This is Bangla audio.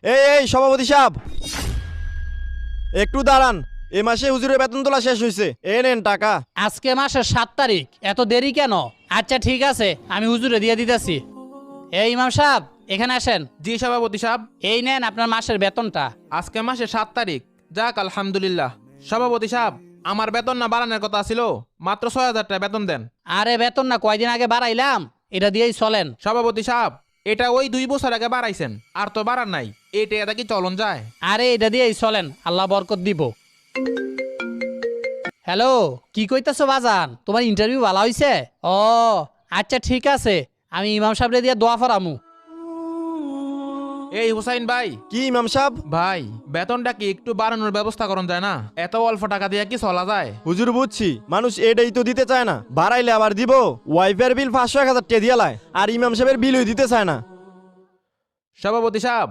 এই সভাপতি সাহেব, একটু দাঁড়ান। এ মাসে হুজুরের বেতন তোলা শেষ হয়েছে, এ নেন টাকা। আজকে মাসের 7 তারিখ, এত দেরি কেন? আচ্ছা ঠিক আছে, আমি হুজুরে দিয়ে দিতেছি। এই ইমাম সাহেব, এখানে আসেন। জি সভাপতি সাহেব। এই নেন আপনার মাসের বেতনটা। আজকে মাসে 7 তারিখ। যাক আলহামদুলিল্লাহ। সভাপতি সাহেব, আমার বেতন না বাড়ানোর কথা ছিল, মাত্র 6,000 টাকা বেতন দেন। আরে বেতন না কয়দিন আগে বাড়াইলাম, এটা দিয়েই চলেন। সভাপতি সাহেব, এটা ওই 2 বছর আগে বাড়াইছেন, আর তো বাড়ার নাই। এটা কি চলন যায়? আরে এটা দিয়েই চলেন, আল্লাহ বরকত দিব। হ্যালো, কি কইতাছো বাজান? তোমার ইন্টারভিউ ভালো হইছে? ও আচ্ছা ঠিক আছে, আমি ইমাম সাহেবরে দিয়ে দোয়া ফরামু। এই হুসাইন ভাই, কি ইমাম সাহেব? ভাই বেতনটা কি একটু বাড়ানোর ব্যবস্থা করুন যায় না? এত অল্প টাকা দিয়ে কি চলা যায়? হুজুর বুঝছি, মানুষ এটাই তো দিতে চায় না, বাড়াইলে আবার দিব। ওয়াইফের বিল 500-1000 টাকা দিয়ে লায়, আর ইমাম সাহেবের বিলই দিতে চায় না। সভাপতি সাহেব,